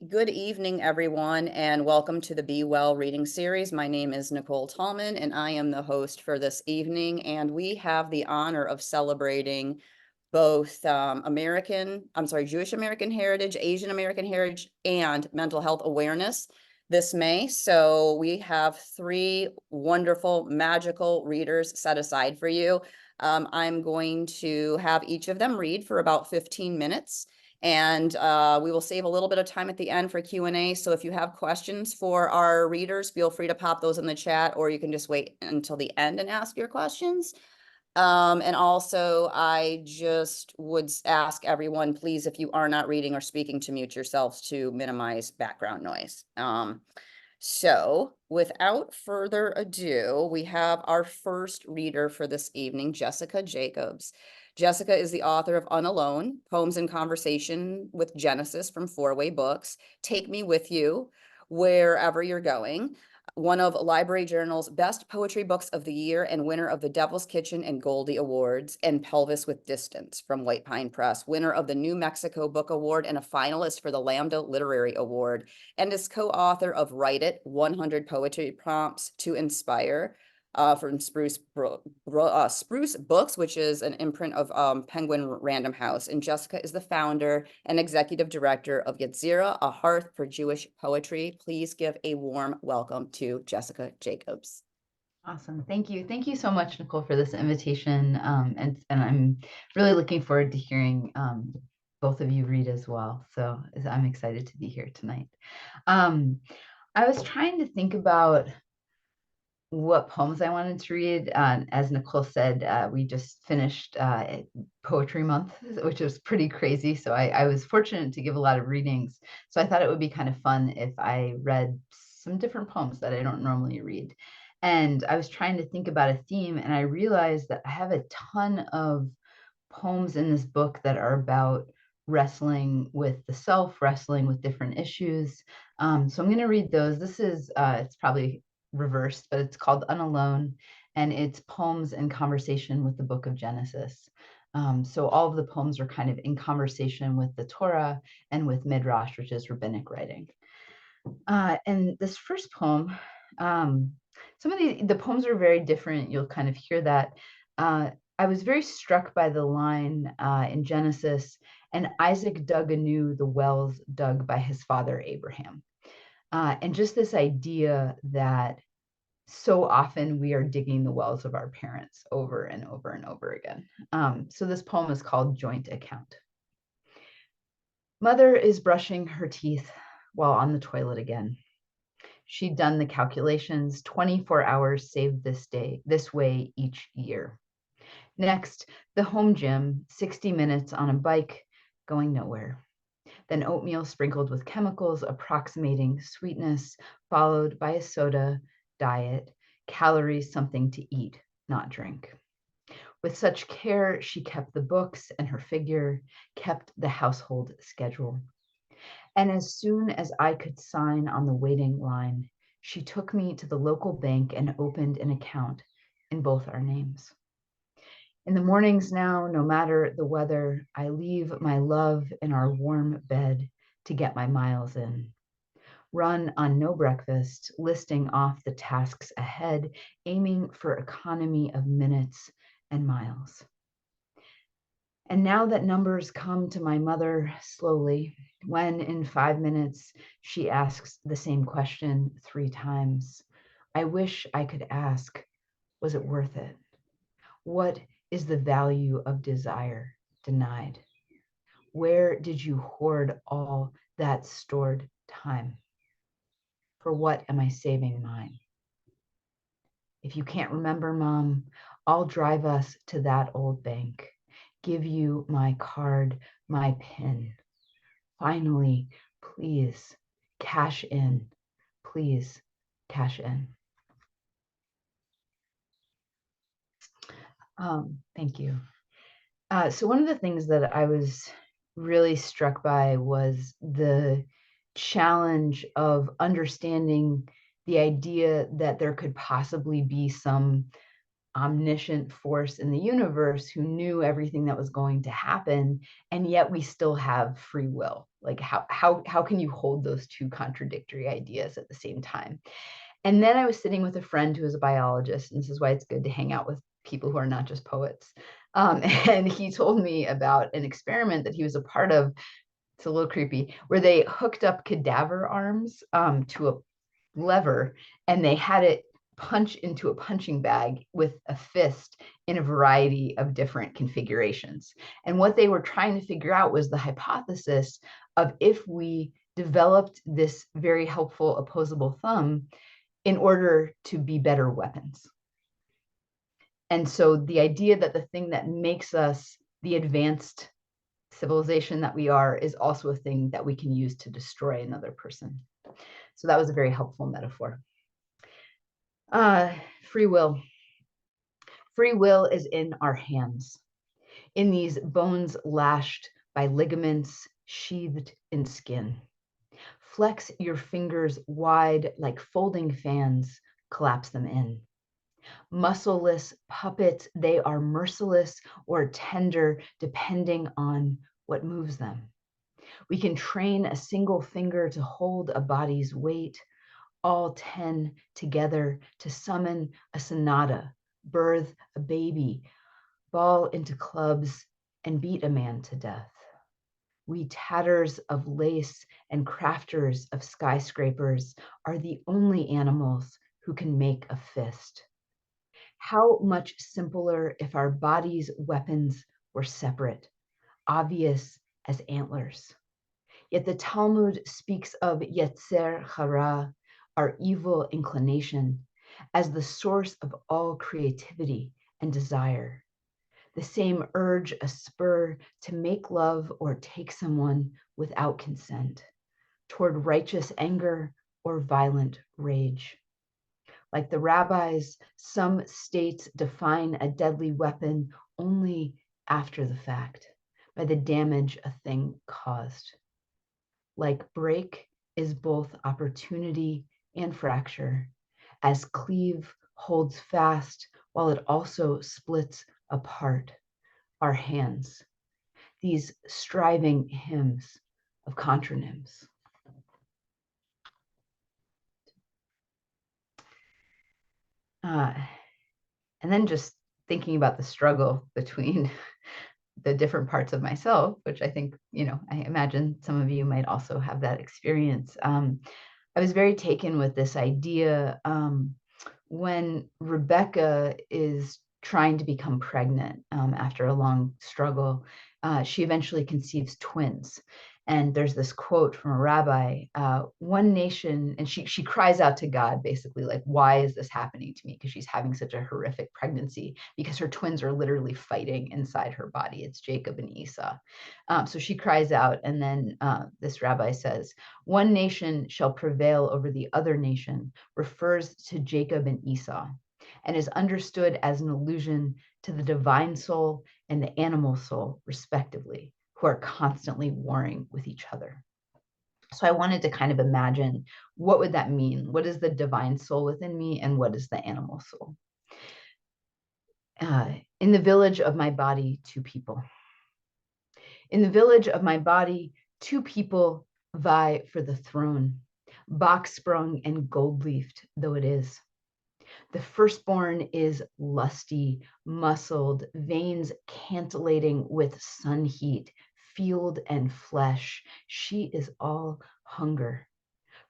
Good evening, everyone, and welcome to the Be Well reading series. My name is Nicole Tallman, and I am the host for this evening. And we have the honor of celebrating both Jewish American heritage, Asian American heritage, and mental health awareness this May. So we have three wonderful, magical readers set aside for you. I'm going to have each of them read for about 15 minutes. And we will save a little bit of time at the end for Q&A. So if you have questions for our readers, feel free to pop those in the chat, or you can just wait until the end and ask your questions. And also, I just would ask everyone, please, if you are not reading or speaking, to mute yourselves to minimize background noise. So without further ado, we have our first reader for this evening, Jessica Jacobs. Jessica is the author of Unalone, Poems in Conversation with Genesis from Four Way Books, Take Me With You, Wherever You're Going, one of Library Journal's best poetry books of the year and winner of the Devil's Kitchen and Goldie Awards, and Pelvis with Distance from White Pine Press, winner of the New Mexico Book Award and a finalist for the Lambda Literary Award, and is co-author of Write It, 100 Poetry Prompts to Inspire, from Spruce Books, which is an imprint of Penguin Random House. And Jessica is the founder and executive director of Yetzirah, a hearth for Jewish poetry. Please give a warm welcome to Jessica Jacobs. Awesome. Thank you. Thank you so much, Nicole, for this invitation. And I'm really looking forward to hearing both of you read as well. So I'm excited to be here tonight. I was trying to think about what poems I wanted to read. As Nicole said, we just finished Poetry Month, which was pretty crazy. So I was fortunate to give a lot of readings. So I thought it would be kind of fun if I read some different poems that I don't normally read. And I was trying to think about a theme, and I realized that I have a ton of poems in this book that are about wrestling with the self, wrestling with different issues. So I'm going to read those. This is, it's probably reversed, but it's called Unalone, and it's poems in conversation with the book of Genesis. So all of the poems are kind of in conversation with the Torah and with Midrash, which is rabbinic writing. And this first poem, some of the poems are very different. You'll kind of hear that. I was very struck by the line in Genesis, and Isaac dug anew the wells dug by his father Abraham. And just this idea that so often we are digging the wells of our parents over and over and over again. So this poem is called Joint Account. Mother is brushing her teeth while on the toilet again. She'd done the calculations, 24 hours saved this way each year. Next, the home gym, 60 minutes on a bike, going nowhere. Then oatmeal sprinkled with chemicals approximating sweetness, followed by a soda, diet, calories, something to eat, not drink. With such care, she kept the books and her figure, kept the household schedule. And as soon as I could sign on the waiting line, she took me to the local bank and opened an account in both our names. In the mornings now, no matter the weather, I leave my love in our warm bed to get my miles in. Run on no breakfast, listing off the tasks ahead, aiming for economy of minutes and miles. And now that numbers come to my mother slowly, when in 5 minutes she asks the same question 3 times, I wish I could ask, was it worth it? What is the value of desire denied? Where did you hoard all that stored time? For what am I saving mine? If you can't remember, Mom, I'll drive us to that old bank. Give you my card, my PIN. Finally, please cash in. Please cash in. Thank you. So one of the things that I was really struck by was the challenge of understanding the idea that there could possibly be some omniscient force in the universe who knew everything that was going to happen, and yet we still have free will. Like how can you hold those two contradictory ideas at the same time? And then I was sitting with a friend who is a biologist, and this is why it's good to hang out with people who are not just poets. And he told me about an experiment that he was a part of. It's a little creepy, where they hooked up cadaver arms to a lever, and they had it punch into a punching bag with a fist in a variety of different configurations. And what they were trying to figure out was the hypothesis of if we developed this very helpful opposable thumb in order to be better weapons. And so the idea that the thing that makes us the advanced civilization that we are is also a thing that we can use to destroy another person. So that was a very helpful metaphor. Free will. Free will is in our hands, in these bones lashed by ligaments sheathed in skin. Flex your fingers wide like folding fans, collapse them in. Muscleless puppets, they are merciless or tender depending on what moves them. We can train a single finger to hold a body's weight, all 10 together to summon a sonata, birth a baby, ball into clubs, and beat a man to death. We tatters of lace and crafters of skyscrapers are the only animals who can make a fist. How much simpler if our bodies' weapons were separate, obvious as antlers. Yet the Talmud speaks of Yetzer Hara, our evil inclination, as the source of all creativity and desire. The same urge, a spur to make love or take someone without consent, toward righteous anger or violent rage. Like the rabbis, some states define a deadly weapon only after the fact, by the damage a thing caused. Like break is both opportunity and fracture, as cleave holds fast while it also splits apart our hands, these striving hymns of contronyms. And then just thinking about the struggle between the different parts of myself, which I think, I imagine some of you might also have that experience. I was very taken with this idea when Rebecca is trying to become pregnant after a long struggle. She eventually conceives twins. And there's this quote from a rabbi, one nation, and she cries out to God, basically, like, why is this happening to me? Because she's having such a horrific pregnancy, because her twins are literally fighting inside her body. It's Jacob and Esau. So she cries out, and then this rabbi says, one nation shall prevail over the other nation, refers to Jacob and Esau, and is understood as an allusion to the divine soul and the animal soul, respectively, who are constantly warring with each other. So I wanted to kind of imagine, what would that mean? What is the divine soul within me, and what is the animal soul? In the village of my body, two people. In the village of my body, two people vie for the throne, box sprung and gold leafed though it is. The firstborn is lusty, muscled, veins cantillating with sun heat, field and flesh. She is all hunger.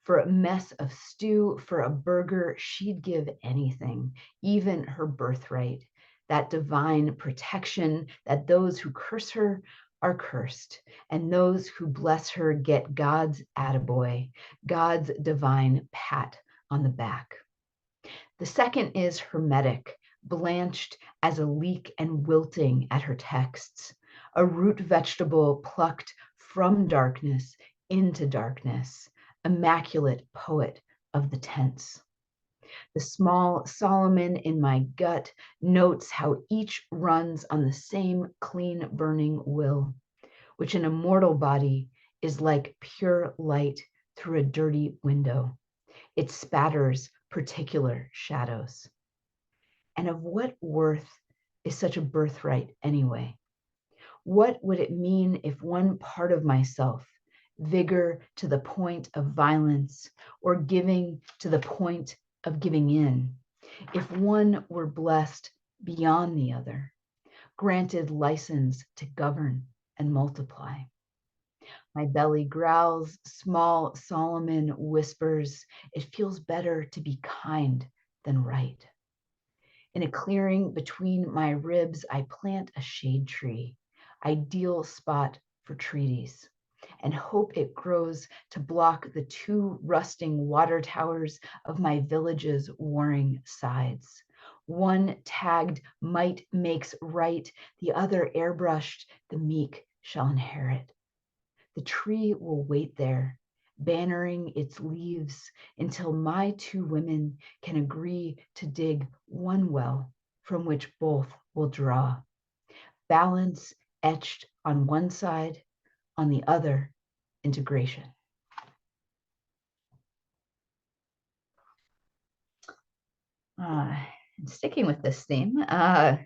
For a mess of stew, for a burger, she'd give anything, even her birthright, that divine protection that those who curse her are cursed, and those who bless her get God's attaboy, God's divine pat on the back. The second is hermetic, blanched as a leek and wilting at her texts, a root vegetable plucked from darkness into darkness, immaculate poet of the tense. The small Solomon in my gut notes how each runs on the same clean burning will, which in a mortal body is like pure light through a dirty window. It spatters particular shadows. And of what worth is such a birthright anyway? What would it mean if one part of myself, vigor to the point of violence or giving to the point of giving in, if one were blessed beyond the other, granted license to govern and multiply? My belly growls, small Solomon whispers, it feels better to be kind than right. In a clearing between my ribs, I plant a shade tree, ideal spot for treaties, and hope it grows to block the two rusting water towers of my village's warring sides. One tagged might makes right, the other airbrushed, the meek shall inherit. The tree will wait there, bannering its leaves until my two women can agree to dig one well from which both will draw. Balance etched on one side, on the other, integration. And sticking with this theme, I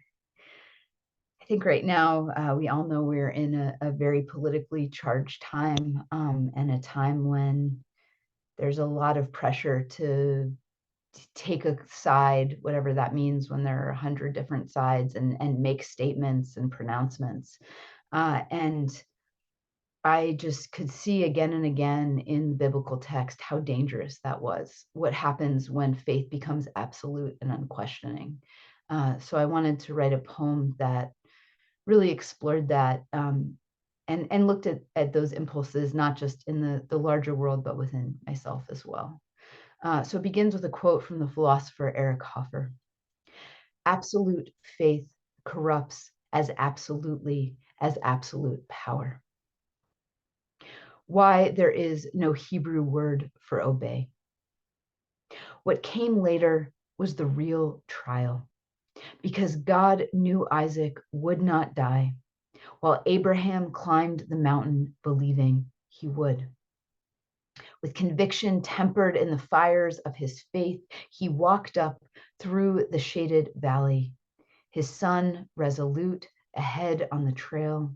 think right now we all know we're in a very politically charged time, and a time when there's a lot of pressure to take a side, whatever that means, when there are 100 different sides, and make statements and pronouncements. And I just could see again and again in biblical text how dangerous that was. What happens when faith becomes absolute and unquestioning. So I wanted to write a poem that really explored that, and looked at those impulses, not just in the larger world, but within myself as well. So it begins with a quote from the philosopher Eric Hoffer. Absolute faith corrupts as absolutely as absolute power. Why there is no Hebrew word for obey. What came later was the real trial, because God knew Isaac would not die, while Abraham climbed the mountain believing he would. With conviction tempered in the fires of his faith, he walked up through the shaded valley, his son resolute ahead on the trail.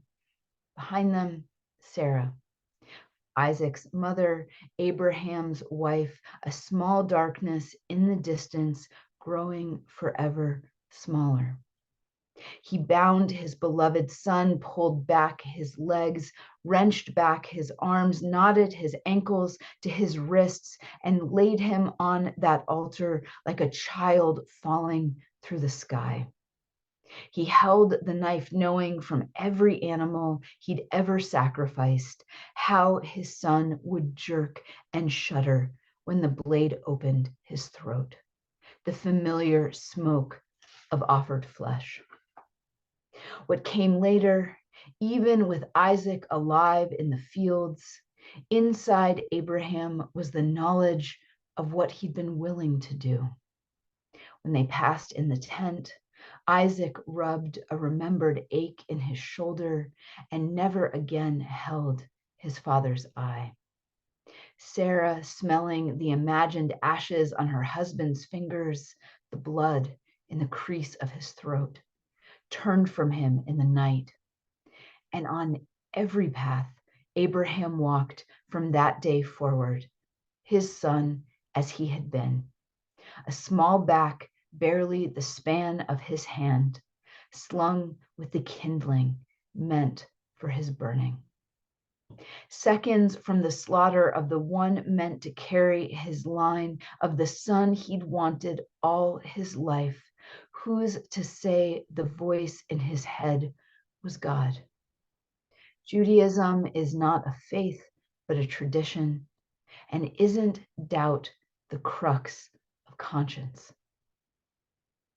Behind them, Sarah, Isaac's mother, Abraham's wife, a small darkness in the distance, growing forever smaller. He bound his beloved son, pulled back his legs, wrenched back his arms, knotted his ankles to his wrists, and laid him on that altar like a child falling through the sky. He held the knife, knowing from every animal he'd ever sacrificed how his son would jerk and shudder when the blade opened his throat, the familiar smoke of offered flesh. What came later, even with Isaac alive in the fields, inside Abraham was the knowledge of what he'd been willing to do. When they passed in the tent, Isaac rubbed a remembered ache in his shoulder and never again held his father's eye. Sarah, smelling the imagined ashes on her husband's fingers, the blood in the crease of his throat, turned from him in the night. And on every path Abraham walked from that day forward, his son as he had been, a small back barely the span of his hand, slung with the kindling meant for his burning. Seconds from the slaughter of the one meant to carry his line, of the son he'd wanted all his life, who's to say the voice in his head was God? Judaism is not a faith, but a tradition, and isn't doubt the crux of conscience?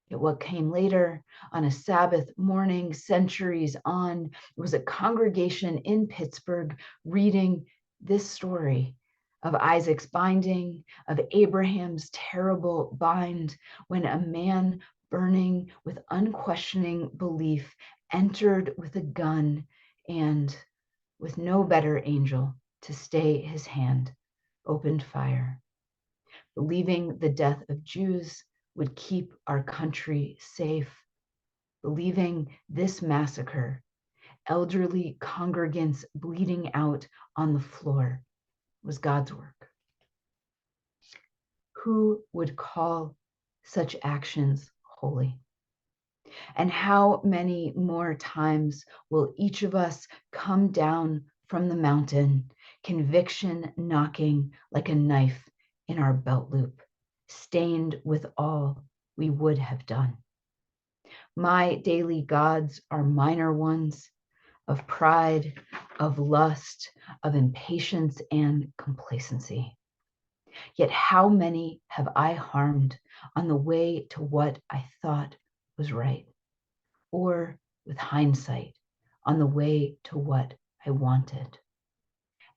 Yet what came later, on a Sabbath morning, centuries on, was a congregation in Pittsburgh reading this story of Isaac's binding, of Abraham's terrible bind, when a man burning with unquestioning belief entered with a gun and, with no better angel to stay his hand, opened fire. Believing the death of Jews would keep our country safe, believing this massacre, elderly congregants bleeding out on the floor, was God's work? Who would call such actions holy? And how many more times will each of us come down from the mountain, conviction knocking like a knife in our belt loop, stained with all we would have done? My daily gods are minor ones of pride, of lust, of impatience and complacency. Yet how many have I harmed on the way to what I thought was right? Or with hindsight, on the way to what I wanted?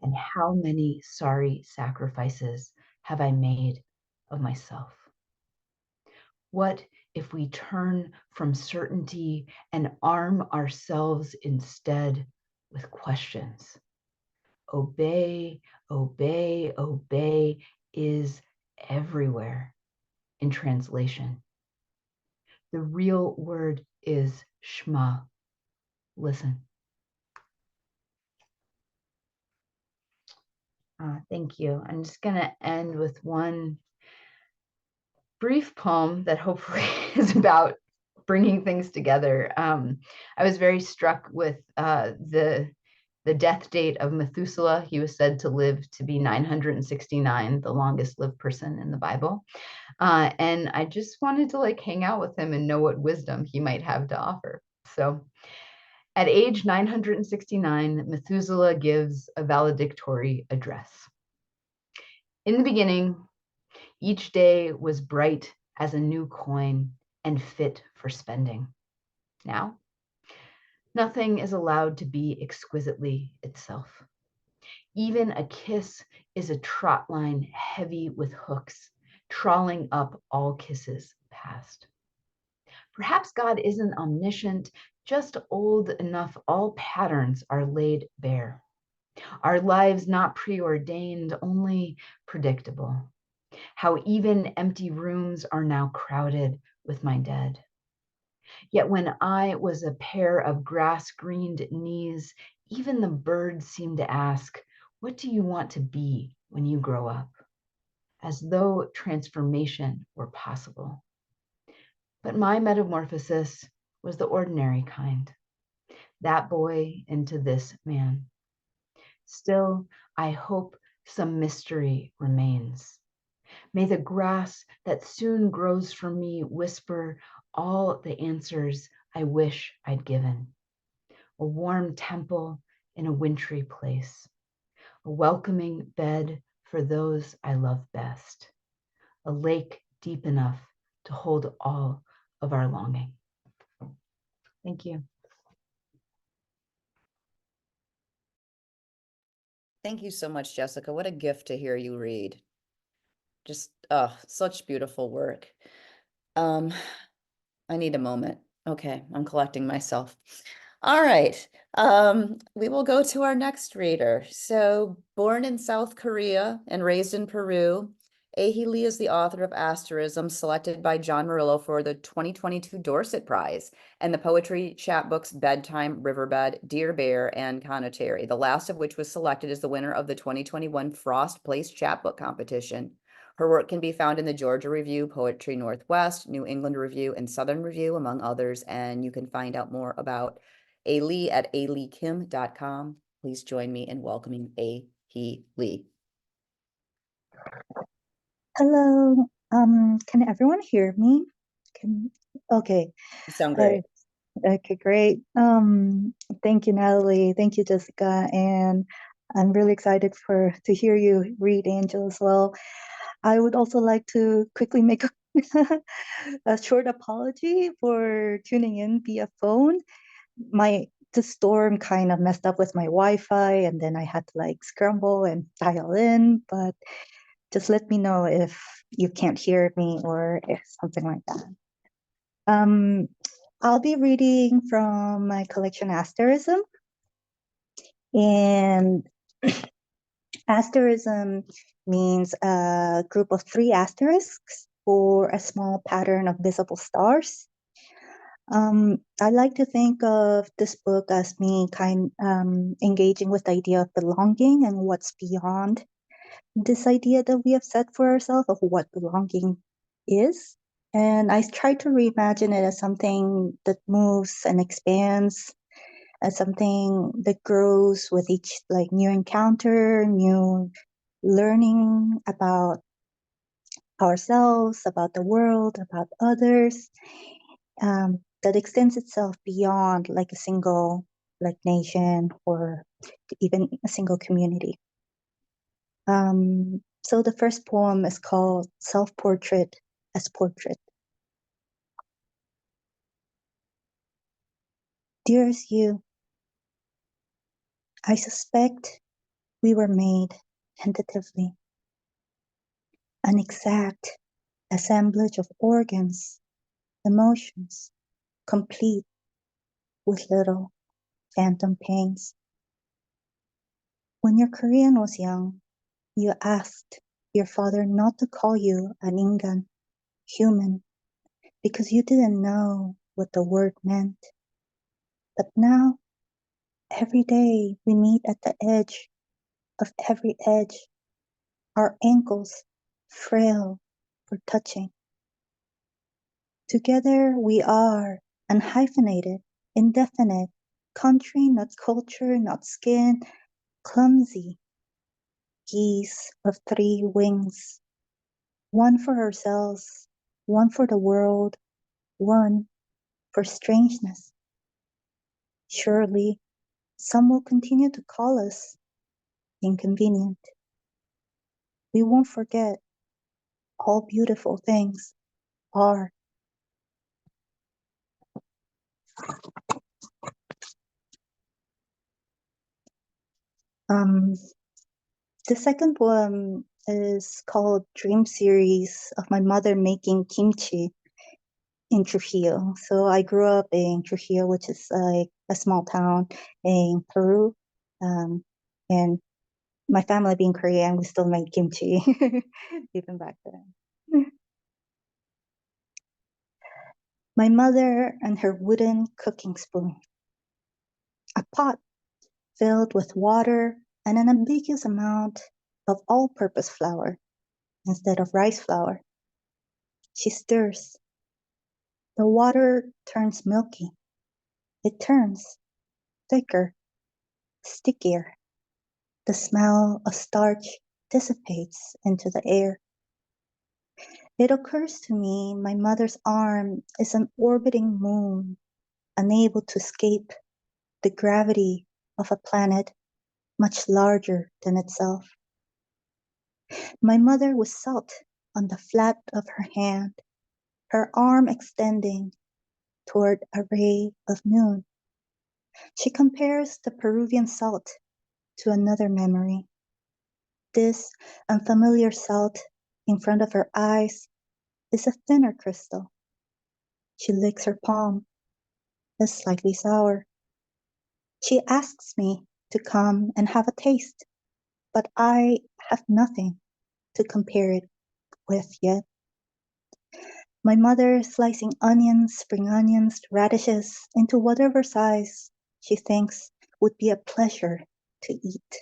And how many sorry sacrifices have I made of myself? What if we turn from certainty and arm ourselves instead with questions? Obey, obey, obey is everywhere in translation. The real word is Shema. Listen. Thank you. I'm just going to end with one brief poem that hopefully is about bringing things together. I was very struck with the death date of Methuselah. He was said to live to be 969, the longest lived person in the Bible. And I just wanted to like hang out with him and know what wisdom he might have to offer. So at age 969, Methuselah gives a valedictory address. In the beginning, each day was bright as a new coin and fit for spending. Now, nothing is allowed to be exquisitely itself. Even a kiss is a trot line heavy with hooks, trawling up all kisses past. Perhaps God isn't omniscient, just old enough all patterns are laid bare. Our lives not preordained, only predictable. How even empty rooms are now crowded with my dead. Yet when I was a pair of grass-greened knees, even the birds seemed to ask, what do you want to be when you grow up? As though transformation were possible. But my metamorphosis was the ordinary kind, that boy into this man. Still, I hope some mystery remains. May the grass that soon grows for me whisper all the answers I wish I'd given. A warm temple in a wintry place, a welcoming bed for those I love best, a lake deep enough to hold all of our longing. Thank you. Thank you so much, Jessica. What a gift to hear you read. Just, such beautiful work. I need a moment. Okay, I'm collecting myself. All right, we will go to our next reader. So, born in South Korea and raised in Peru, Ahi Lee is the author of Asterism, selected by John Murillo for the 2022 Dorset Prize, and the poetry chapbooks Bedtime, Riverbed, Dear Bear, and Conotary, the last of which was selected as the winner of the 2021 Frost Place Chapbook Competition. Her work can be found in the Georgia Review, Poetry Northwest, New England Review, and Southern Review, among others. And you can find out more about A. Lee at aleekim.com. Please join me in welcoming A. Lee. Hello. Can everyone hear me? Okay. You sound great. Okay, great. Thank you, Natalie. Thank you, Jessica. And I'm really excited to hear you read Angel as well. I would also like to quickly make a short apology for tuning in via phone. The storm kind of messed up with my Wi-Fi, and then I had to like scramble and dial in, but just let me know if you can't hear me or if something like that. I'll be reading from my collection Asterism. And asterism means a group of 3 asterisks. or a small pattern of visible stars. I like to think of this book as me engaging with the idea of belonging and what's beyond this idea that we have set for ourselves of what belonging is. And I try to reimagine it as something that moves and expands, as something that grows with each new encounter, new learning about ourselves, about the world, about others, that extends itself beyond a single nation or even a single community. So the first poem is called Self-Portrait as Portrait. Dearest you, I suspect we were made tentatively, an exact assemblage of organs, emotions, complete with little phantom pains. When your Korean was young, you asked your father not to call you an ingan, human, because you didn't know what the word meant. But now, every day we meet at the edge of every edge, our ankles frail for touching. Together we are unhyphenated, indefinite, country, not culture, not skin, clumsy geese of three wings, one for ourselves, one for the world, one for strangeness. Surely some will continue to call us inconvenient. We won't forget all beautiful things are. Um, the second poem is called Dream Series of my mother making kimchi in Trujillo. So I grew up in Trujillo, which is like a small town in Peru. And my family being Korean, we still made kimchi even back then. My mother and her wooden cooking spoon, a pot filled with water and an ambiguous amount of all-purpose flour instead of rice flour. She stirs. The water turns milky. It turns thicker, stickier. The smell of starch dissipates into the air. It occurs to me my mother's arm is an orbiting moon, unable to escape the gravity of a planet much larger than itself. My mother was salt on the flat of her hand, her arm extending toward a ray of noon. She compares the Peruvian salt to another memory. This unfamiliar salt in front of her eyes is a thinner crystal. She licks her palm, it's slightly sour. She asks me to come and have a taste, but I have nothing to compare it with yet. My mother slicing onions, spring onions, radishes into whatever size she thinks would be a pleasure to eat.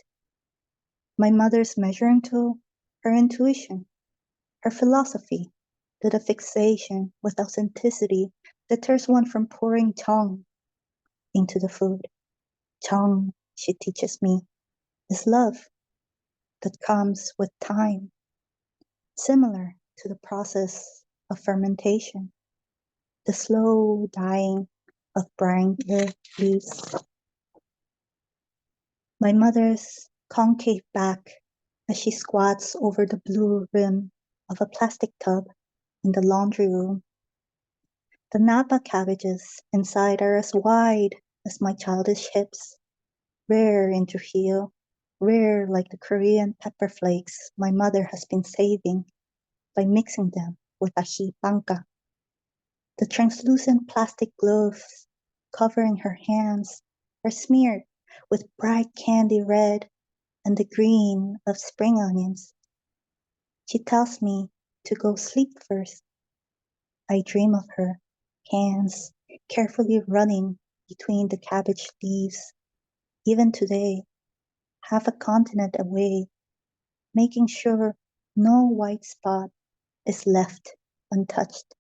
My mother's measuring tool, her intuition, her philosophy, that a fixation with authenticity deters one from pouring tongue into the food. Tongue, she teaches me, is love that comes with time, similar to the process of fermentation, the slow dying of brine leaves. My mother's concave back as she squats over the blue rim of a plastic tub in the laundry room. The Napa cabbages inside are as wide as my childish hips, rare in Trujillo, rare like the Korean pepper flakes my mother has been saving by mixing them with ají panca. The translucent plastic gloves covering her hands are smeared with bright candy red and the green of spring onions. She tells me to go sleep first. I dream of her, hands carefully running between the cabbage leaves, even today, half a continent away, making sure no white spot is left untouched.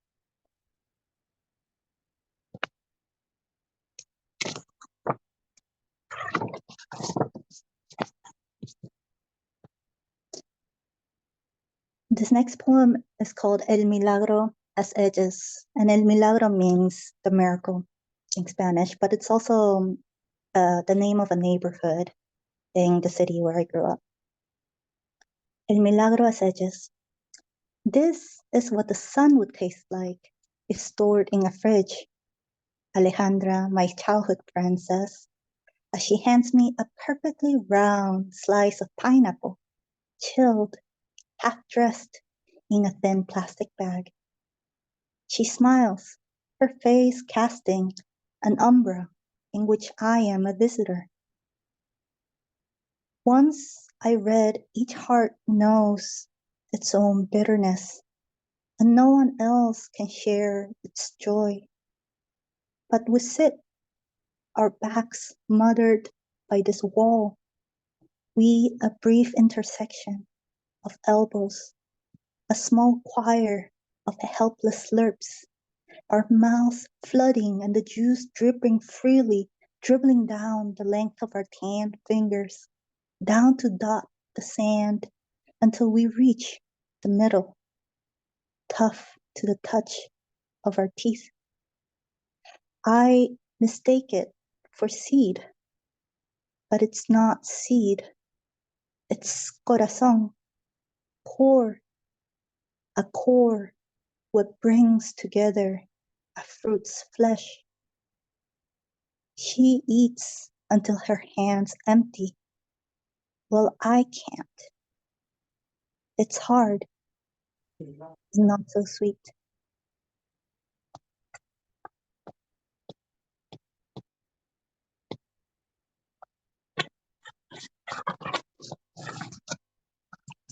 This next poem is called El Milagro as Edges, and El Milagro means the miracle in Spanish, but it's also the name of a neighborhood in the city where I grew up. El Milagro as Edges. This is what the sun would taste like if stored in a fridge, Alejandra, my childhood friend, says, as she hands me a perfectly round slice of pineapple, chilled, half-dressed in a thin plastic bag. She smiles, her face casting an umbra in which I am a visitor. Once I read each heart knows its own bitterness, and no one else can share its joy. But we sit, our backs smothered by this wall, we a brief intersection of elbows, a small choir of helpless slurps, our mouths flooding and the juice dripping freely, dribbling down the length of our tanned fingers, down to dot the sand until we reach the middle, tough to the touch of our teeth. I mistake it for seed, but it's not seed. It's corazón, core, a core, what brings together a fruit's flesh. She eats until her hands empty. Well, I can't. It's hard and not so sweet.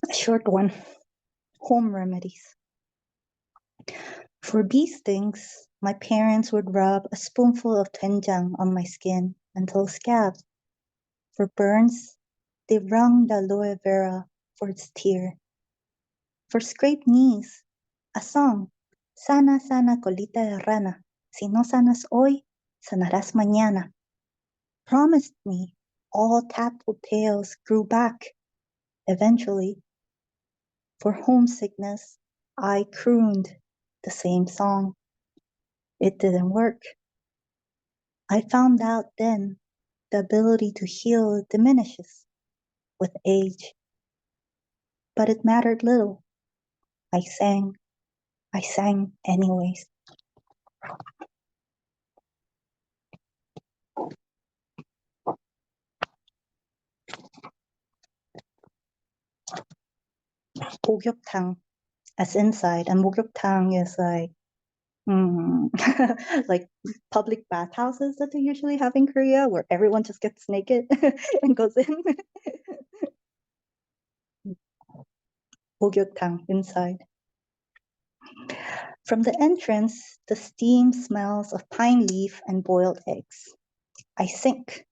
A short one. Home remedies. For bee stings, my parents would rub a spoonful of doenjang on my skin until scabs. For burns, they wrung the aloe vera for its tear. For scraped knees, a song, Sana sana colita de rana, si no sanas hoy, sanarás mañana, promised me all tattletales grew back eventually. For homesickness, I crooned the same song. It didn't work. I found out then the ability to heal diminishes with age. But it mattered little. I sang anyways. 목욕탕 as inside, and 목욕탕 is like like public bathhouses that they usually have in Korea where everyone just gets naked and goes in. 목욕탕 inside. From the entrance, the steam smells of pine leaf and boiled eggs. I sink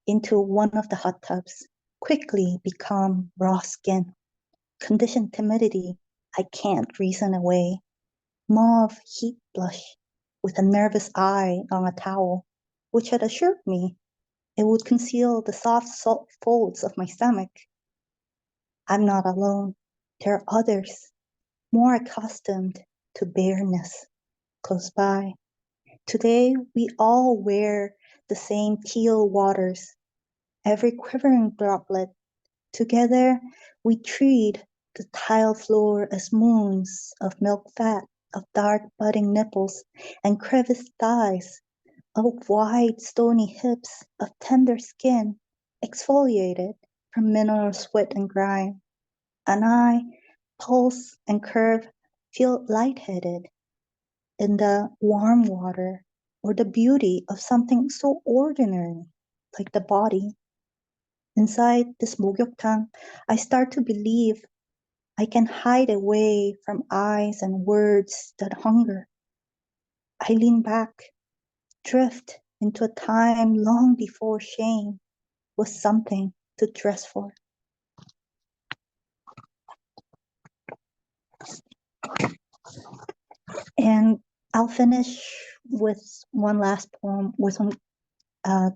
into one of the hot tubs, quickly become raw skin. Conditioned timidity I can't reason away. Mauve heat blush with a nervous eye on a towel, which had assured me it would conceal the soft salt folds of my stomach. I'm not alone. There are others, more accustomed to bareness, close by. Today, we all wear the same teal waters, every quivering droplet. Together, we treat the tile floor as moons of milk fat, of dark budding nipples and creviced thighs, of wide stony hips, of tender skin, exfoliated from mineral sweat and grime. And I, pulse and curve, feel lightheaded in the warm water or the beauty of something so ordinary, like the body. Inside this 목욕탕, I start to believe I can hide away from eyes and words that hunger. I lean back, drift into a time long before shame was something to dress for. And I'll finish with one last poem with one uh,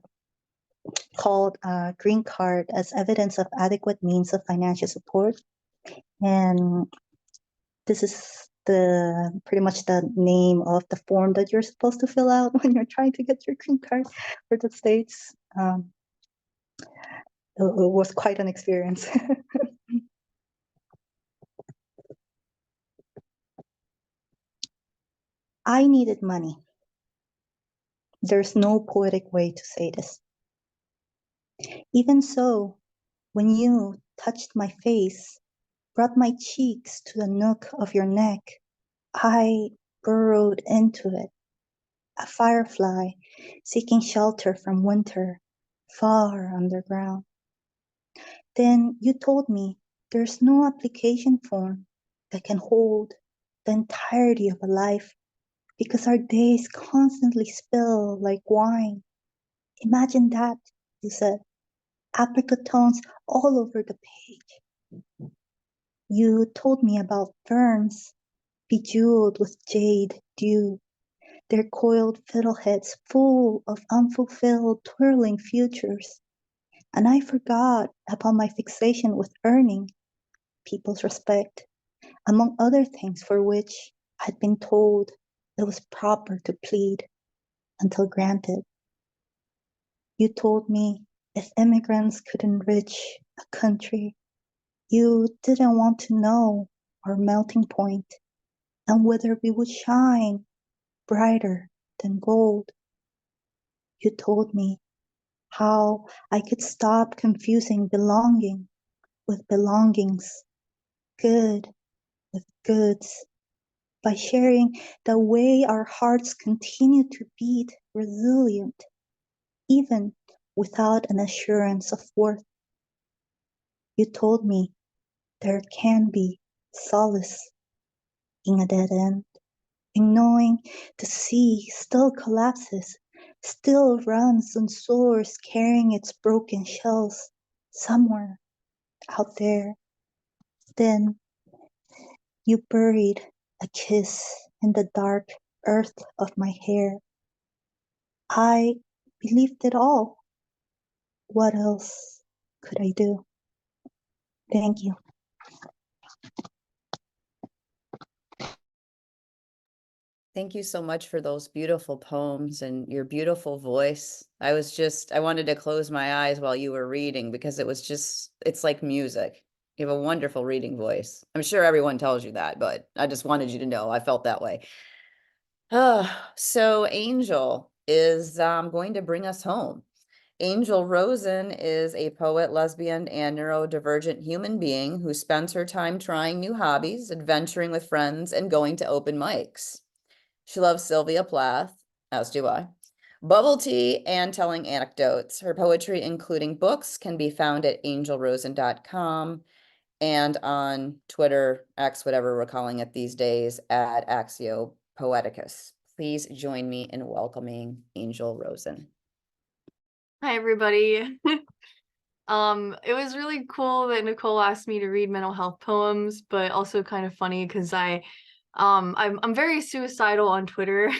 called Green Card as Evidence of Adequate Means of Financial Support. And this is the pretty much the name of the form that you're supposed to fill out when you're trying to get your green card for the States. It was quite an experience. I needed money. There's no poetic way to say this. Even so, when you touched my face, brought my cheeks to the nook of your neck, I burrowed into it, a firefly seeking shelter from winter, far underground. Then you told me there's no application form that can hold the entirety of a life because our days constantly spill like wine. Imagine that, you said, apricot tones all over the page. You told me about ferns bejeweled with jade dew, their coiled fiddleheads full of unfulfilled twirling futures. And I forgot about my fixation with earning people's respect, among other things for which I'd been told it was proper to plead until granted. You told me if immigrants could enrich a country, you didn't want to know our melting point and whether we would shine brighter than gold. You told me how I could stop confusing belonging with belongings, good with goods, by sharing the way our hearts continue to beat resilient, even without an assurance of worth. You told me there can be solace in a dead end, in knowing the sea still collapses, still runs and soars carrying its broken shells somewhere out there. Then you buried a kiss in the dark earth of my hair. I believed it all. What else could I do? Thank you. Thank you so much for those beautiful poems and your beautiful voice. I wanted to close my eyes while you were reading because it's like music. You have a wonderful reading voice. I'm sure everyone tells you that, but I just wanted you to know I felt that way. So Angel is going to bring us home. Angel Rosen is a poet, lesbian, and neurodivergent human being who spends her time trying new hobbies, adventuring with friends, and going to open mics. She loves Sylvia Plath, as do I, bubble tea, and telling anecdotes. Her poetry, including books, can be found at angelrosen.com and on Twitter, X, whatever we're calling it these days, at Axio Poeticus. Please join me in welcoming Angel Rosen. Hi, everybody. It was really cool that Nicole asked me to read mental health poems, but also kind of funny because I'm very suicidal on Twitter,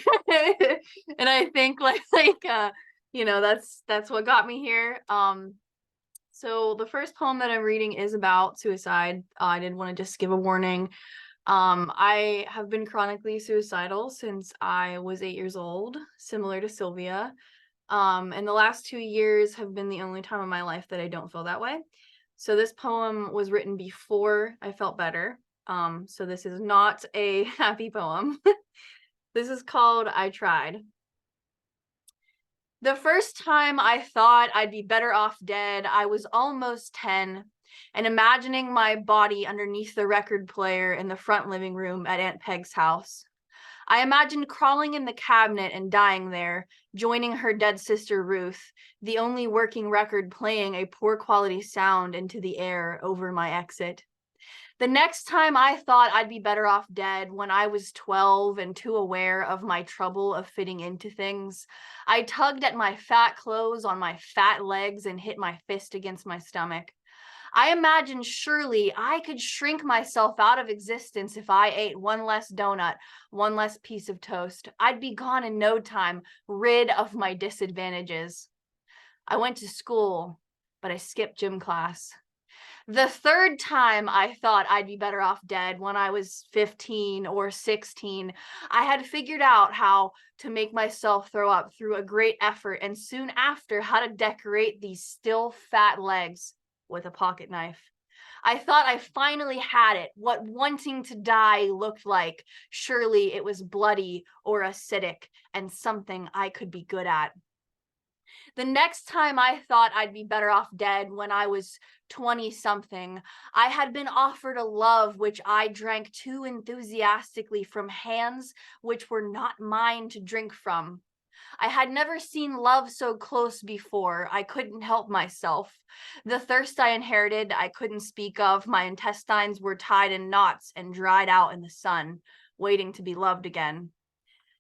and I think that's what got me here. So the first poem that I'm reading is about suicide. I did want to just give a warning. I have been chronically suicidal since I was 8 years old, similar to Sylvia. And the last 2 years have been the only time in my life that I don't feel that way. So this poem was written before I felt better. So this is not a happy poem. This is called I Tried. The first time I thought I'd be better off dead, I was almost 10 and imagining my body underneath the record player in the front living room at Aunt Peg's house. I imagined crawling in the cabinet and dying there, joining her dead sister Ruth, the only working record playing a poor quality sound into the air over my exit. The next time I thought I'd be better off dead, when I was 12 and too aware of my trouble of fitting into things, I tugged at my fat clothes on my fat legs and hit my fist against my stomach. I imagined surely I could shrink myself out of existence if I ate one less donut, one less piece of toast. I'd be gone in no time, rid of my disadvantages. I went to school, but I skipped gym class. The third time I thought I'd be better off dead, when I was 15 or 16, I had figured out how to make myself throw up through a great effort, and soon after how to decorate these still fat legs with a pocket knife. I thought I finally had it, what wanting to die looked like. Surely it was bloody or acidic and something I could be good at. The next time I thought I'd be better off dead, when I was 20-something, I had been offered a love which I drank too enthusiastically from hands which were not mine to drink from. I had never seen love so close before. I couldn't help myself. The thirst I inherited, I couldn't speak of. My intestines were tied in knots and dried out in the sun, waiting to be loved again.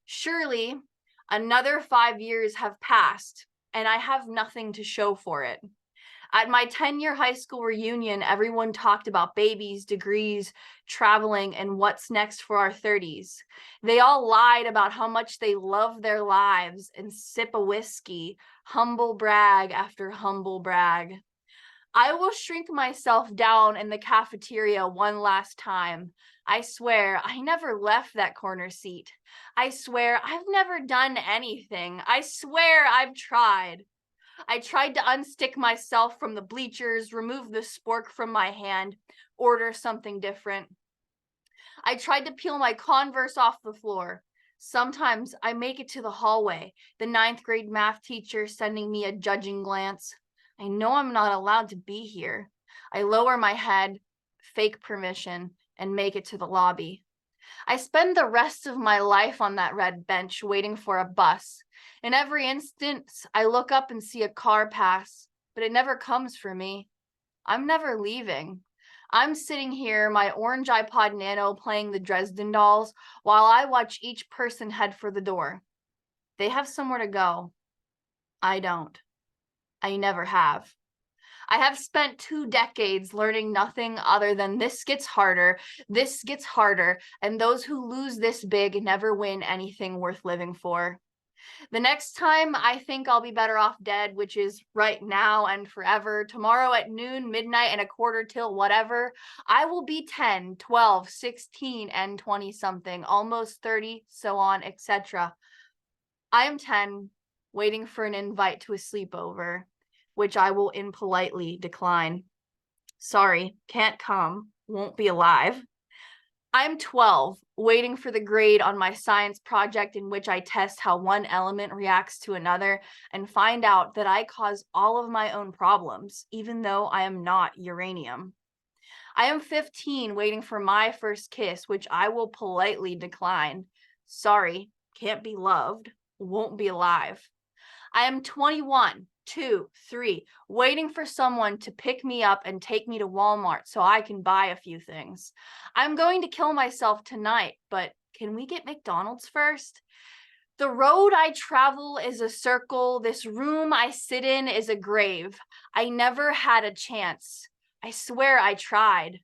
Surely, another 5 years have passed, and I have nothing to show for it. At my 10-year high school reunion, everyone talked about babies, degrees, traveling, and what's next for our 30s. They all lied about how much they love their lives and sip a whiskey, humble brag after humble brag. I will shrink myself down in the cafeteria one last time. I swear I never left that corner seat. I swear I've never done anything. I swear I've tried. I tried to unstick myself from the bleachers, remove the spork from my hand, order something different. I tried to peel my Converse off the floor. Sometimes I make it to the hallway, the 9th grade math teacher sending me a judging glance. I know I'm not allowed to be here. I lower my head, fake permission, and make it to the lobby. I spend the rest of my life on that red bench waiting for a bus. In every instance, I look up and see a car pass, but it never comes for me. I'm never leaving. I'm sitting here, my orange iPod Nano playing the Dresden Dolls, while I watch each person head for the door. They have somewhere to go. I don't. I never have. I have spent 2 decades learning nothing other than this gets harder, and those who lose this big never win anything worth living for. The next time I think I'll be better off dead, which is right now and forever, tomorrow at noon, midnight, and a quarter till whatever, I will be 10, 12, 16, and 20-something, almost 30, so on, etc. I am 10, waiting for an invite to a sleepover, which I will impolitely decline. Sorry, can't come, won't be alive. I'm 12, waiting for the grade on my science project in which I test how one element reacts to another and find out that I cause all of my own problems, even though I am not uranium. I am 15, waiting for my first kiss, which I will politely decline. Sorry, can't be loved, won't be alive. I am 21, 2, 3, waiting for someone to pick me up and take me to Walmart so I can buy a few things. I'm going to kill myself tonight, but can we get McDonald's first? The road I travel is a circle. This room I sit in is a grave. I never had a chance. I swear I tried.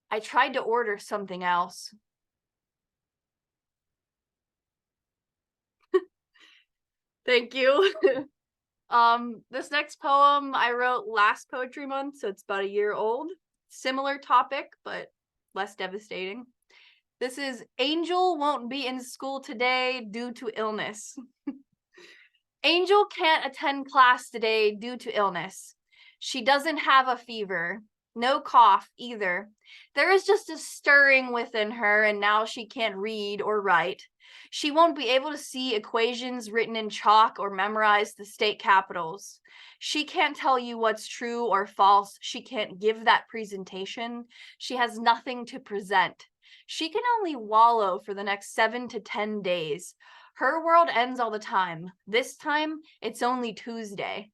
I tried to order something else. Thank you. This next poem I wrote last poetry month, so it's about a year old. Similar topic, but less devastating. This is Angel won't be in school today due to illness. Angel can't attend class today due to illness. She doesn't have a fever, no cough either. There is just a stirring within her, and now she can't read or write. She won't be able to see equations written in chalk or memorize the state capitals. She can't tell you what's true or false. She can't give that presentation. She has nothing to present. She can only wallow for the next 7 to 10 days. Her world ends all the time. This time, it's only Tuesday.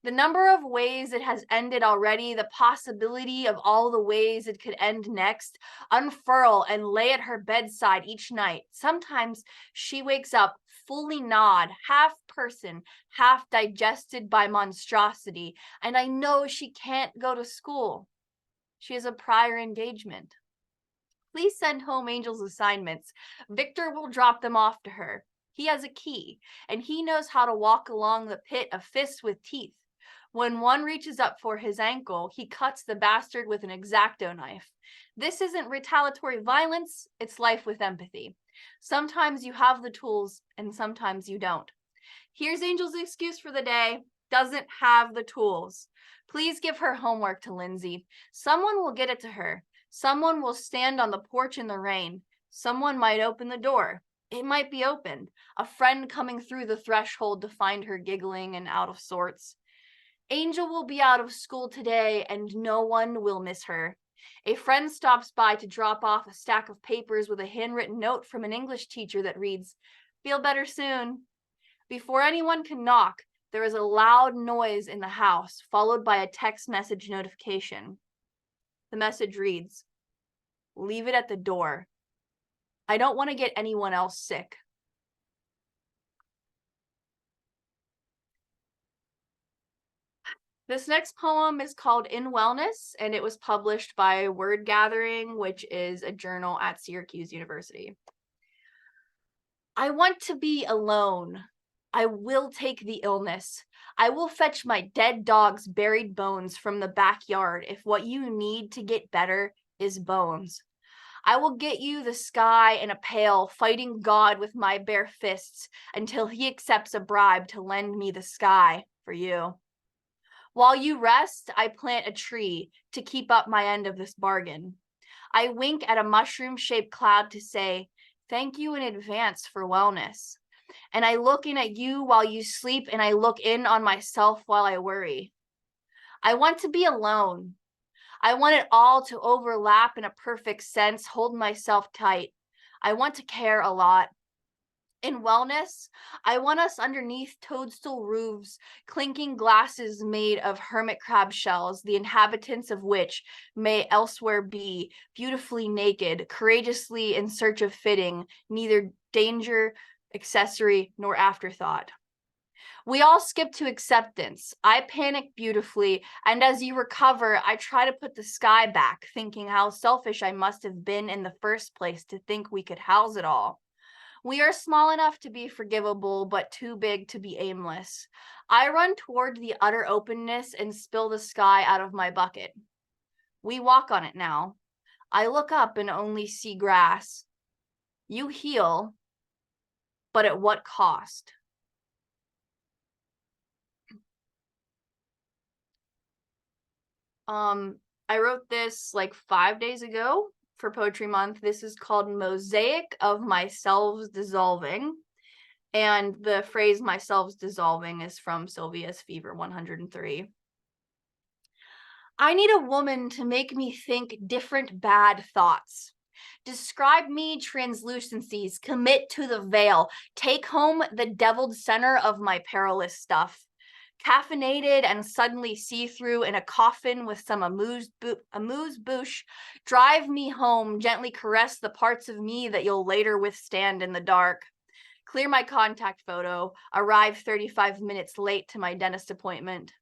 The number of ways it has ended already, the possibility of all the ways it could end next, unfurl and lay at her bedside each night. Sometimes she wakes up fully gnawed, half person, half digested by monstrosity, and I know she can't go to school. She has a prior engagement. Please send home Angel's assignments. Victor will drop them off to her. He has a key, and he knows how to walk along the pit of fists with teeth. When one reaches up for his ankle, he cuts the bastard with an X-Acto knife. This isn't retaliatory violence, it's life with empathy. Sometimes you have the tools, and sometimes you don't. Here's Angel's excuse for the day. Doesn't have the tools. Please give her homework to Lindsay. Someone will get it to her. Someone will stand on the porch in the rain. Someone might open the door. It might be opened. A friend coming through the threshold to find her giggling and out of sorts. Angel will be out of school today and no one will miss her. A friend stops by to drop off a stack of papers with a handwritten note from an English teacher that reads, "Feel better soon." Before anyone can knock, there is a loud noise in the house, followed by a text message notification. The message reads, "Leave it at the door. I don't want to get anyone else sick." This next poem is called In Wellness, and it was published by Word Gathering, which is a journal at Syracuse University. I want to be alone. I will take the illness. I will fetch my dead dog's buried bones from the backyard if what you need to get better is bones. I will get you the sky in a pail, fighting God with my bare fists until he accepts a bribe to lend me the sky for you. While you rest, I plant a tree to keep up my end of this bargain. I wink at a mushroom-shaped cloud to say, thank you in advance for wellness. And I look in at you while you sleep, and I look in on myself while I worry. I want to be alone. I want it all to overlap in a perfect sense, hold myself tight. I want to care a lot. In wellness, I want us underneath toadstool roofs, clinking glasses made of hermit crab shells, the inhabitants of which may elsewhere be, beautifully naked, courageously in search of fitting, neither danger, accessory, nor afterthought. We all skip to acceptance. I panic beautifully, and as you recover, I try to put the sky back, thinking how selfish I must have been in the first place to think we could house it all. We are small enough to be forgivable, but too big to be aimless. I run toward the utter openness and spill the sky out of my bucket. We walk on it now. I look up and only see grass. You heal, but at what cost? I wrote this like 5 days ago for Poetry Month. This is called Mosaic of Myself's Dissolving. And the phrase myself's dissolving is from Sylvia's Fever 103. I need a woman to make me think different bad thoughts. Describe me translucencies, commit to the veil, take home the deviled center of my perilous stuff. Caffeinated and suddenly see-through in a coffin with some amuse-bouche, drive me home, gently caress the parts of me that you'll later withstand in the dark. Clear my contact photo, arrive 35 minutes late to my dentist appointment.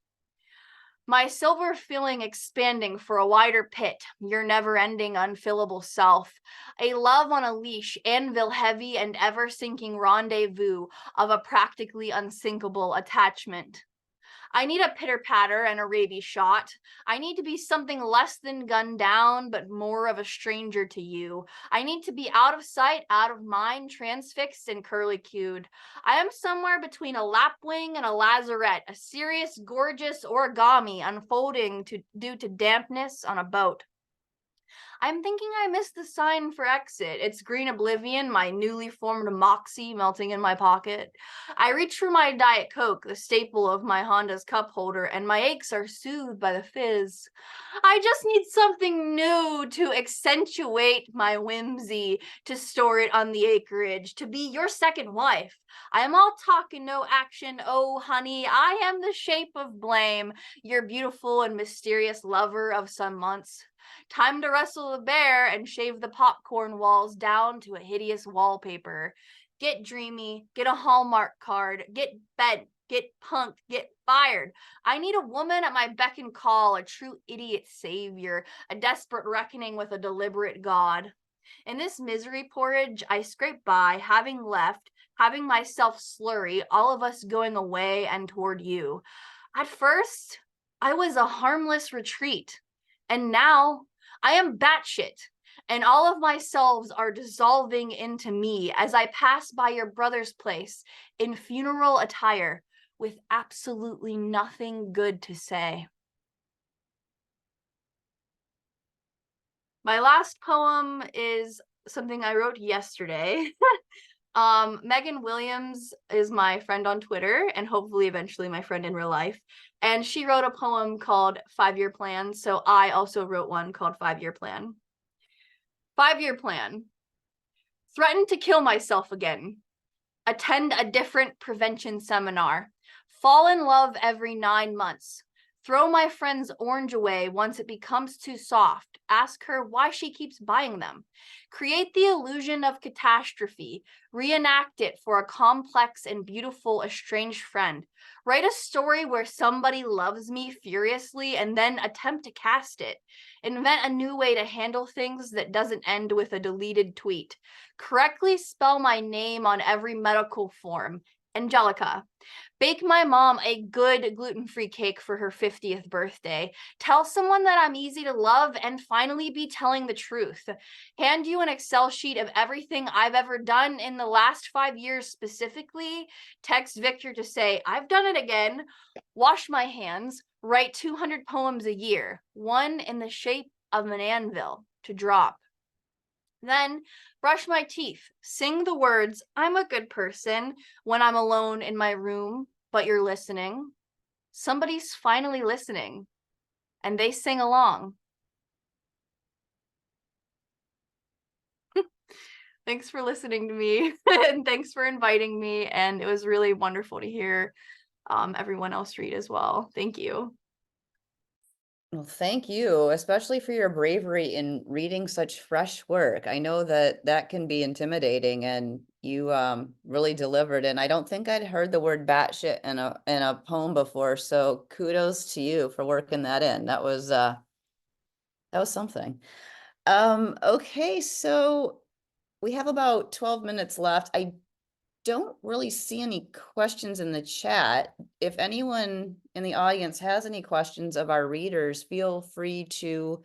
My silver filling expanding for a wider pit, your never-ending unfillable self. A love on a leash, anvil heavy and ever-sinking rendezvous of a practically unsinkable attachment. I need a pitter-patter and a rabies shot. I need to be something less than gunned down, but more of a stranger to you. I need to be out of sight, out of mind, transfixed and curly-cued. I am somewhere between a lapwing and a lazarette, a serious, gorgeous origami unfolding due to dampness on a boat. I'm thinking I missed the sign for exit. It's green oblivion, my newly formed moxie melting in my pocket. I reach for my Diet Coke, the staple of my Honda's cup holder, and my aches are soothed by the fizz. I just need something new to accentuate my whimsy, to store it on the acreage, to be your second wife. I am all talk and no action. Oh, honey, I am the shape of blame, your beautiful and mysterious lover of some months. Time to wrestle the bear and shave the popcorn walls down to a hideous wallpaper. Get dreamy, get a Hallmark card, get bent, get punked, get fired. I need a woman at my beck and call, a true idiot savior, a desperate reckoning with a deliberate God. In this misery porridge, I scrape by, having left, having myself slurry, all of us going away and toward you. At first, I was a harmless retreat, and now I am batshit, and all of my selves are dissolving into me as I pass by your brother's place in funeral attire with absolutely nothing good to say. My last poem is something I wrote yesterday. Megan Williams is my friend on Twitter and hopefully eventually my friend in real life. And she wrote a poem called 5-Year Plan. So I also wrote one called 5-Year Plan. 5-year plan. Threaten to kill myself again. Attend a different prevention seminar. Fall in love every 9 months. Throw my friend's orange away once it becomes too soft. Ask her why she keeps buying them. Create the illusion of catastrophe. Reenact it for a complex and beautiful estranged friend. Write a story where somebody loves me furiously and then attempt to cast it. Invent a new way to handle things that doesn't end with a deleted tweet. Correctly spell my name on every medical form. Angelica. Bake my mom a good gluten-free cake for her 50th birthday. Tell someone that I'm easy to love and finally be telling the truth. Hand you an Excel sheet of everything I've ever done in the last 5 years specifically. Text Victor to say, I've done it again. Wash my hands. Write 200 poems a year. One in the shape of an anvil to drop. Then brush my teeth, sing the words, I'm a good person, when I'm alone in my room, but you're listening. Somebody's finally listening, and they sing along. Thanks for listening to me, and thanks for inviting me, and it was really wonderful to hear everyone else read as well. Thank you. Well, thank you, especially for your bravery in reading such fresh work. I know that that can be intimidating, and you really delivered. And I don't think I'd heard the word batshit in a poem before. So kudos to you for working that in. That was something. Okay, so we have about 12 minutes left. I don't really see any questions in the chat. If anyone in the audience has any questions of our readers, feel free to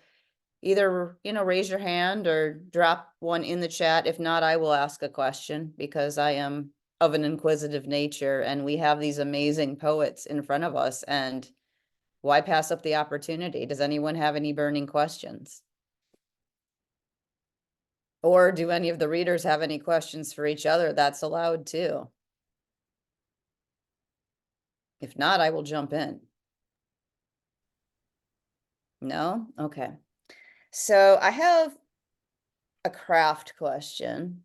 either, raise your hand or drop one in the chat. If not, I will ask a question because I am of an inquisitive nature and we have these amazing poets in front of us, and why pass up the opportunity? Does anyone have any burning questions? Or do any of the readers have any questions for each other? That's allowed too. If not, I will jump in. No? Okay. So I have a craft question.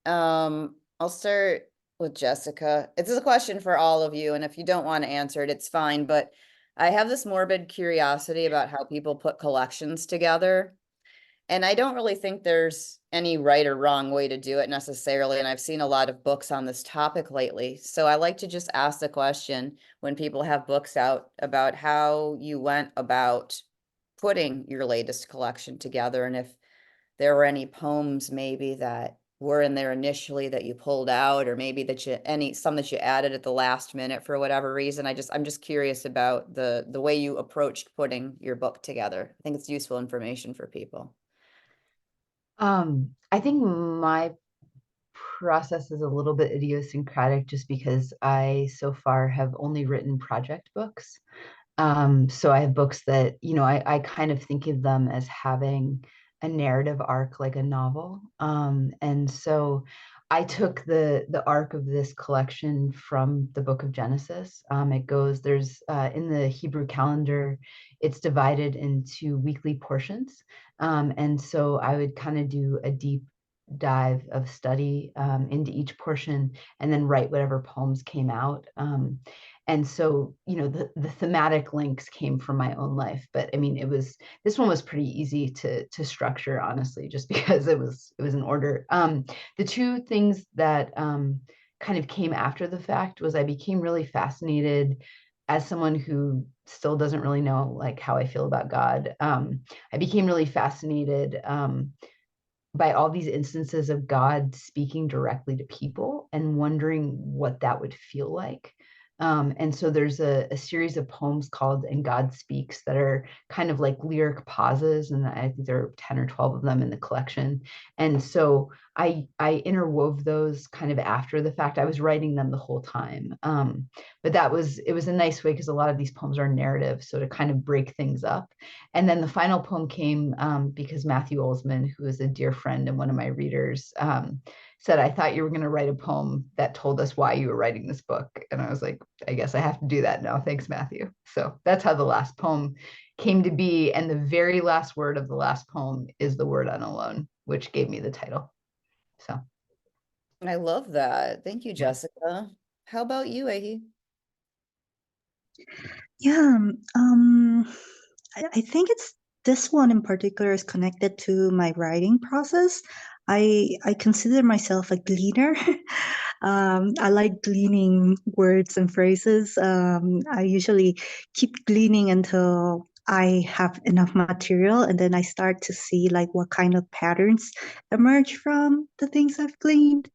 I'll start with Jessica. It's a question for all of you, and if you don't want to answer it, it's fine. But I have this morbid curiosity about how people put collections together. And I don't really think there's any right or wrong way to do it necessarily. And I've seen a lot of books on this topic lately. So I like to just ask the question when people have books out about how you went about putting your latest collection together, and if there were any poems maybe that were in there initially that you pulled out, or maybe that some that you added at the last minute for whatever reason. I'm just curious about the way you approached putting your book together. I think it's useful information for people. I think my process is a little bit idiosyncratic just because I so far have only written project books. So I have books that, I kind of think of them as having a narrative arc like a novel. And so I took the arc of this collection from the book of Genesis. There's in the Hebrew calendar, it's divided into weekly portions. And so I would kind of do a deep dive of study into each portion and then write whatever poems came out. And so, the thematic links came from my own life, but I mean, this one was pretty easy to structure, honestly, just because it was in order. The two things that kind of came after the fact was I became really fascinated as someone who still doesn't really know like how I feel about God. I became really fascinated by all these instances of God speaking directly to people and wondering what that would feel like. And so there's a series of poems called And God Speaks that are kind of like lyric pauses. And I think there are 10 or 12 of them in the collection. And so I interwove those kind of after the fact. I was writing them the whole time. But it was a nice way because a lot of these poems are narrative. So to kind of break things up. And then the final poem came because Matthew Olsman, who is a dear friend and one of my readers, said, I thought you were going to write a poem that told us why you were writing this book. And I was like, I guess I have to do that now. Thanks, Matthew. So that's how the last poem came to be. And the very last word of the last poem is the word unalone, which gave me the title. So I love that. Thank you, Jessica. How about you, Ahi? Yeah, I think this one in particular is connected to my writing process. I consider myself a gleaner. I like gleaning words and phrases. I usually keep gleaning until I have enough material, and then I start to see like what kind of patterns emerge from the things I've gleaned.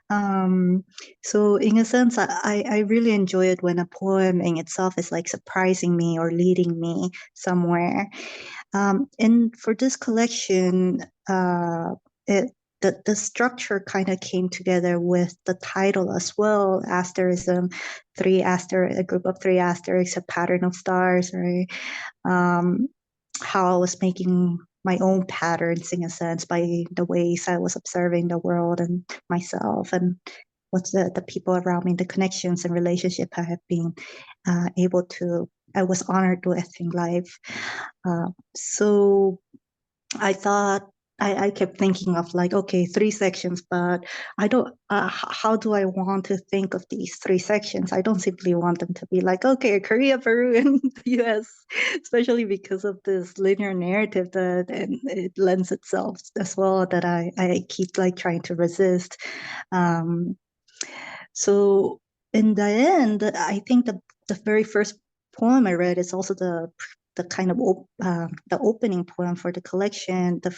Um, so in a sense, I really enjoy it when a poem in itself is like surprising me or leading me somewhere. And for this collection, it the structure kind of came together with the title as well. Asterism, a group of three asterisks, a pattern of stars, right? Um, how I was making my own patterns in a sense by the ways I was observing the world and myself and what's the people around me, the connections and relationship I have been I was honored with in life. So I thought I kept thinking of like, okay, three sections, but I don't, how do I want to think of these three sections? I don't simply want them to be like, okay, Korea, Peru, and the US, especially because of this linear narrative that and it lends itself as well that I keep like trying to resist. Um, so in the end, I think the very first poem I read is also the kind of the opening poem for the collection. The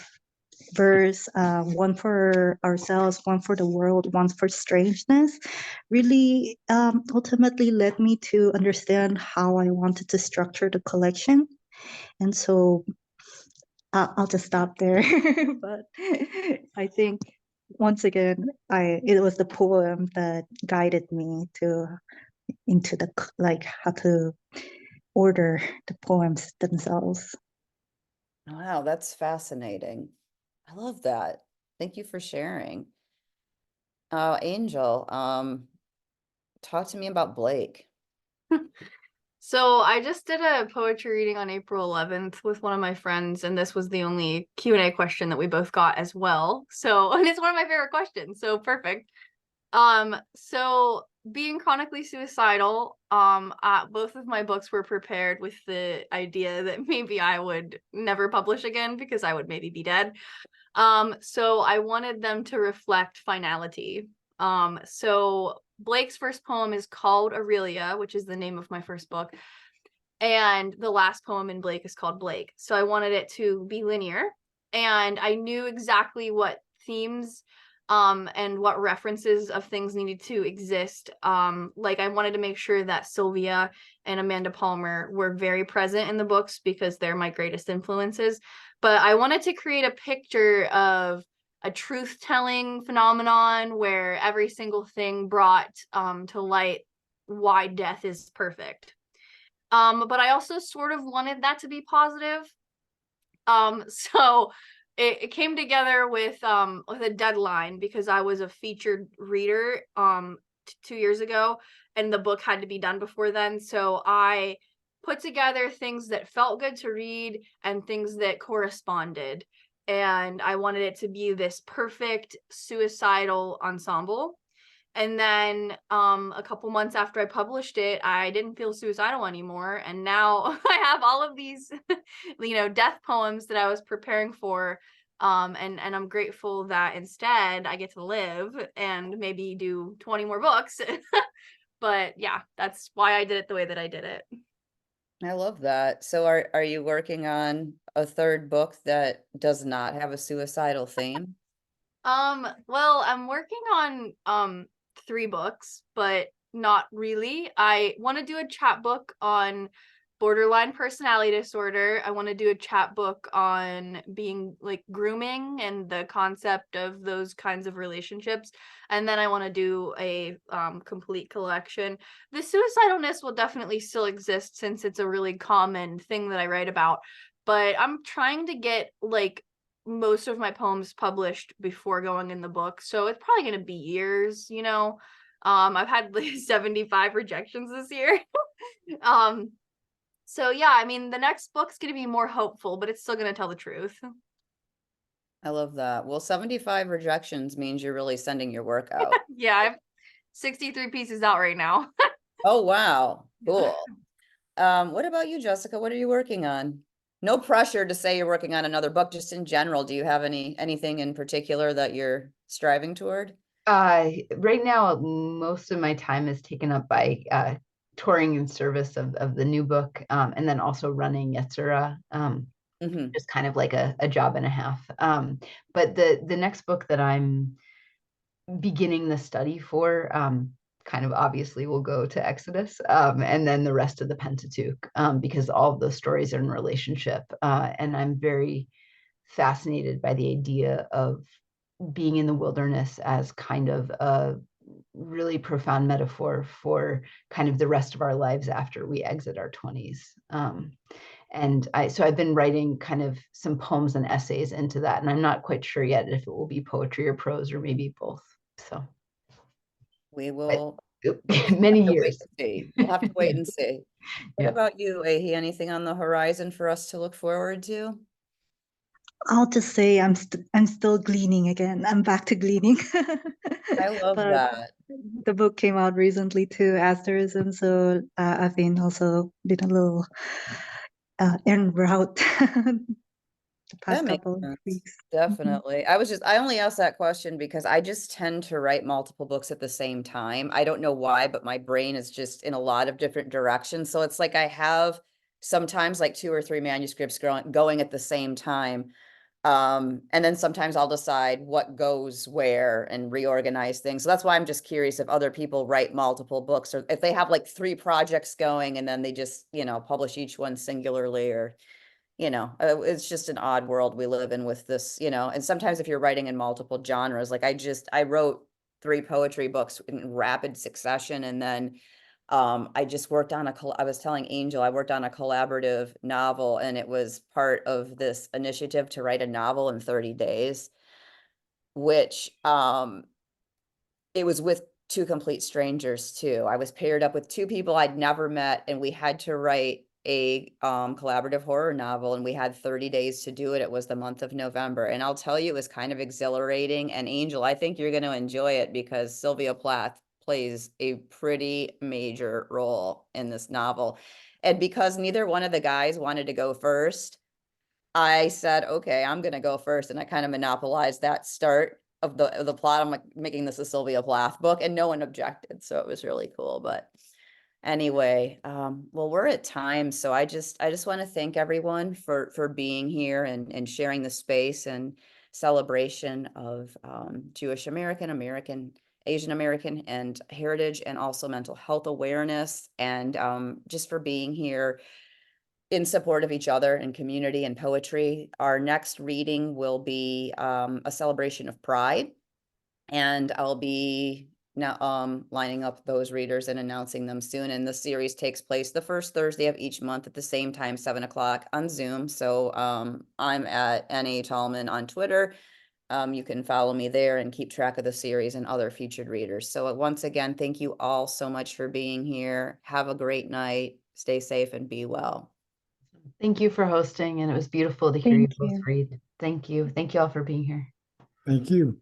verse, one for ourselves, one for the world, one for strangeness, really ultimately led me to understand how I wanted to structure the collection. And so I'll just stop there. But I think once again, it was the poem that guided me into the like how to order the poems themselves. Wow, that's fascinating. I love that. Thank you for sharing. Angel, talk to me about Blake. So I just did a poetry reading on April 11th with one of my friends, and this was the only Q&A question that we both got as well. So, and it's one of my favorite questions, so perfect. So being chronically suicidal, both of my books were prepared with the idea that maybe I would never publish again because I would maybe be dead. So I wanted them to reflect finality. So Blake's first poem is called Aurelia, which is the name of my first book. And the last poem in Blake is called Blake. So I wanted it to be linear. And I knew exactly what themes and what references of things needed to exist. Like I wanted to make sure that Sylvia and Amanda Palmer were very present in the books because they're my greatest influences. But I wanted to create a picture of a truth-telling phenomenon where every single thing brought to light why death is perfect. But I also sort of wanted that to be positive. So it came together with a deadline because I was a featured reader 2 years ago, and the book had to be done before then. So I put together things that felt good to read and things that corresponded. And I wanted it to be this perfect suicidal ensemble. And then a couple months after I published it, I didn't feel suicidal anymore. And now I have all of these, death poems that I was preparing for. And I'm grateful that instead I get to live and maybe do 20 more books. But yeah, that's why I did it the way that I did it. I love that. So are you working on a third book that does not have a suicidal theme? Well, I'm working on 3 books, but not really. I want to do a chapbook on borderline personality disorder. I want to do a chapbook on being like grooming and the concept of those kinds of relationships. And then I want to do a complete collection. The suicidalness will definitely still exist since it's a really common thing that I write about. But I'm trying to get like most of my poems published before going in the book. So it's probably going to be years. I've had like 75 rejections this year. um, so yeah, I mean, the next book's going to be more hopeful, but it's still going to tell the truth. I love that. Well, 75 rejections means you're really sending your work out. Yeah, I have 63 pieces out right now. Oh, wow. Cool. What about you, Jessica? What are you working on? No pressure to say you're working on another book, just in general. Do you have anything in particular that you're striving toward? Right now, most of my time is taken up by touring in service of the new book, and then also running Yetzirah, Hmm. just kind of like a job and a half. But the next book that I'm beginning the study for, kind of obviously will go to Exodus, and then the rest of the Pentateuch, because all of those stories are in relationship. And I'm very fascinated by the idea of being in the wilderness as kind of a really profound metaphor for kind of the rest of our lives after we exit our 20s. So I've been writing kind of some poems and essays into that, and I'm not quite sure yet if it will be poetry or prose or maybe both. So, We but will many have to wait years. and see. We'll have to Yeah, wait and see. What yeah. about you, Ahi? Anything on the horizon for us to look forward to? I'll just say I'm still gleaning again. I'm back to gleaning. I love But that. the book came out recently too, Asterism. So I've been a little en route the That past makes couple of sense. weeks. Mhm. Definitely. I only asked that question because I just tend to write multiple books at the same time. I don't know why, but my brain is just in a lot of different directions. So it's like I have sometimes like 2 or 3 manuscripts going at the same time. And then sometimes I'll decide what goes where and reorganize things. So that's why I'm just curious if other people write multiple books or if they have like 3 projects going and then they just, publish each one singularly or it's just an odd world we live in with this, and sometimes if you're writing in multiple genres, like I wrote 3 poetry books in rapid succession. And then I just worked on I was telling Angel, I worked on a collaborative novel and it was part of this initiative to write a novel in 30 days, which it was with 2 complete strangers too. I was paired up with 2 people I'd never met, and we had to write a collaborative horror novel, and we had 30 days to do it. It was the month of November, and I'll tell you, it was kind of exhilarating. And Angel, I think you're going to enjoy it because Sylvia Plath plays a pretty major role in this novel. And because neither one of the guys wanted to go first, I said, okay, I'm gonna go first. And I kind of monopolized that start of the plot. I'm like making this a Sylvia Plath book and no one objected. So it was really cool. But anyway, well, we're at time. So I just want to thank everyone for being here and sharing the space and celebration of Jewish American, Asian American, and heritage, and also mental health awareness, and just for being here in support of each other and community and poetry. Our next reading will be a celebration of pride, and I'll be now lining up those readers and announcing them soon. And the series takes place the first Thursday of each month at the same time, 7 o'clock on Zoom. So I'm at NA Tallman on Twitter. You can follow me there and keep track of the series and other featured readers. So once again, thank you all so much for being here. Have a great night. Stay safe and be well. Thank you for hosting, and it was beautiful to hear you Thank both you. read. Thank you. Thank you all for being here. Thank you.